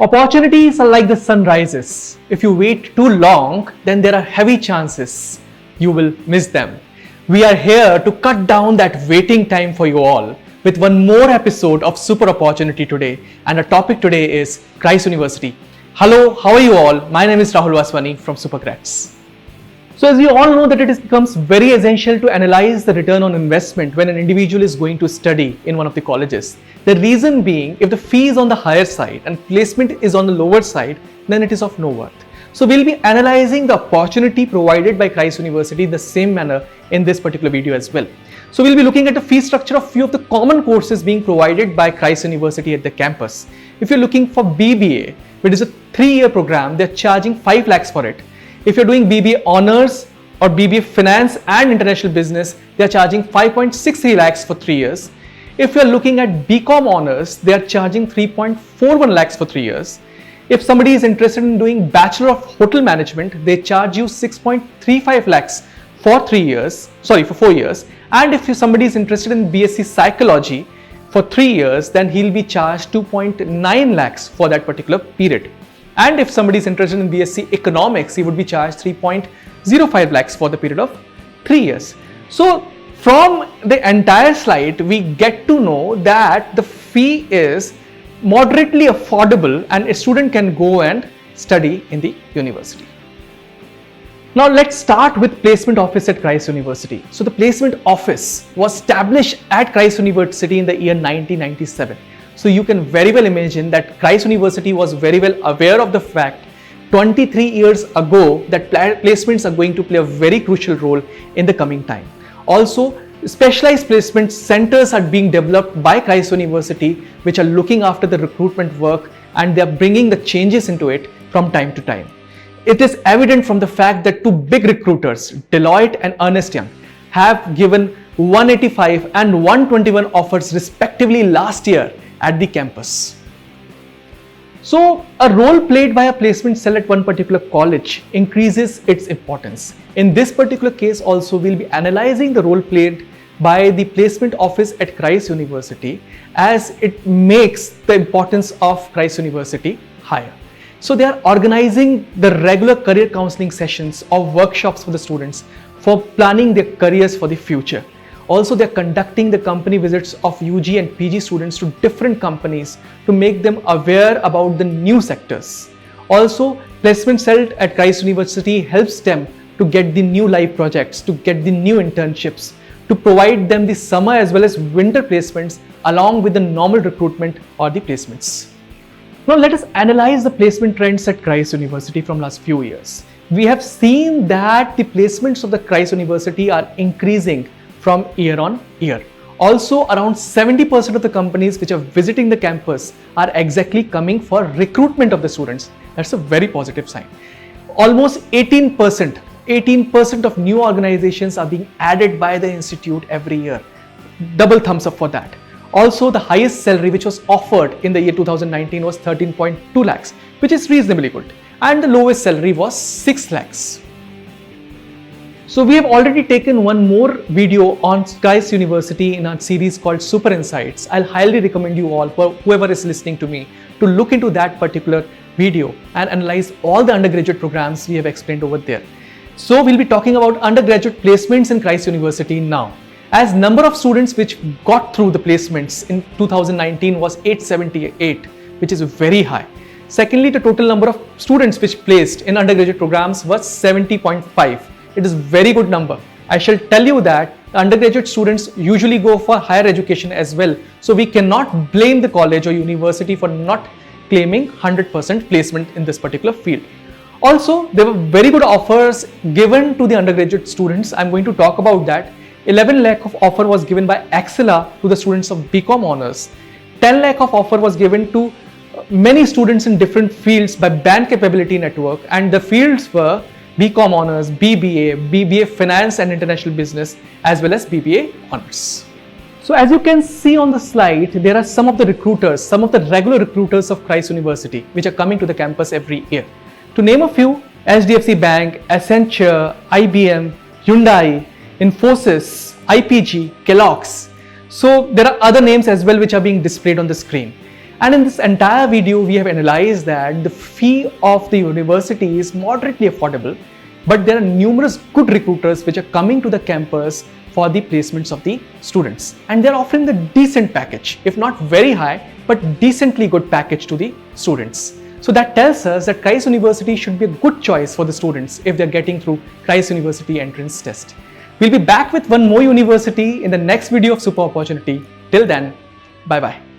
Opportunities are like the sun rises. If you wait too long, then there are heavy chances you will miss them. We are here to cut down that waiting time for you all with one more episode of Super Opportunity today, and our topic today is Christ University. Hello, how are you all? My name is Rahul Vaswani from Supergrads. So as you all know that it becomes very essential to analyze the return on investment when an individual is going to study in one of the colleges. The reason being, if the fee is on the higher side and placement is on the lower side, then it is of no worth. So we'll be analyzing the opportunity provided by Christ University in the same manner in this particular video as well. So we'll be looking at the fee structure of few of the common courses being provided by Christ University at the campus. If you're looking for BBA, which is a 3-year program, they're charging 5 lakhs for it. If you're doing BBA Honors or BBA Finance and International Business, they're charging 5.63 lakhs for 3 years. If you're looking at BCom Honors, they're charging 3.41 lakhs for 3 years. If somebody is interested in doing Bachelor of Hotel Management, they charge you 6.35 lakhs for 4 years. And if somebody is interested in BSc Psychology for 3 years, then he'll be charged 2.9 lakhs for that particular period. And if somebody is interested in BSc Economics, he would be charged 3.05 lakhs for the period of 3 years. So from the entire slide, we get to know that the fee is moderately affordable and a student can go and study in the university. Now let's start with placement office at Christ University. So the placement office was established at Christ University in the year 1997. So you can very well imagine that Christ University was very well aware of the fact 23 years ago that placements are going to play a very crucial role in the coming time. Also, specialized placement centers are being developed by Christ University which are looking after the recruitment work, and they are bringing the changes into it from time to time. It is evident from the fact that two big recruiters, Deloitte and Ernst Young, have given 185 and 121 offers respectively last year at the campus. So a role played by a placement cell at one particular college increases its importance. In this particular case also, we'll be analyzing the role played by the placement office at Christ University as it makes the importance of Christ University higher. So they are organizing the regular career counseling sessions or workshops for the students for planning their careers for the future. Also, they are conducting the company visits of UG and PG students to different companies to make them aware about the new sectors. Also, placement cell at Christ University helps them to get the new live projects, to get the new internships, to provide them the summer as well as winter placements along with the normal recruitment or the placements. Now let us analyze the placement trends at Christ University from last few years. We have seen that the placements of the Christ University are increasing from year on year. Also, around 70% of the companies which are visiting the campus are exactly coming for recruitment of the students. That's a very positive sign. Almost 18% of new organizations are being added by the institute every year. Double thumbs up for that. Also, the highest salary which was offered in the year 2019 was 13.2 lakhs, which is reasonably good. And the lowest salary was 6 lakhs. So we have already taken one more video on Christ University in our series called Super Insights. I'll highly recommend you all, whoever is listening to me, to look into that particular video and analyze all the undergraduate programs we have explained over there. So we'll be talking about undergraduate placements in Christ University now. As number of students which got through the placements in 2019 was 878, which is very high. Secondly, the total number of students which placed in undergraduate programs was 70.5. It is a very good number. I shall tell you that undergraduate students usually go for higher education as well. So we cannot blame the college or university for not claiming 100% placement in this particular field. Also, there were very good offers given to the undergraduate students. I'm going to talk about that. 11 lakh of offer was given by Axela to the students of BCom Honors. 10 lakh of offer was given to many students in different fields by Band Capability Network, and the fields were BCom Honors, BBA, BBA Finance and International Business, as well as BBA Honors. So as you can see on the slide, there are some of the recruiters, some of the regular recruiters of Christ University, which are coming to the campus every year. To name a few, HDFC Bank, Accenture, IBM, Hyundai, Infosys, IPG, Kellogg's. So there are other names as well which are being displayed on the screen. And in this entire video, we have analyzed that the fee of the university is moderately affordable, but there are numerous good recruiters which are coming to the campus for the placements of the students. And they're offering a decent package, if not very high, but decently good package to the students. So that tells us that Christ University should be a good choice for the students if they're getting through Christ University entrance test. We'll be back with one more university in the next video of Super Opportunity. Till then, bye-bye.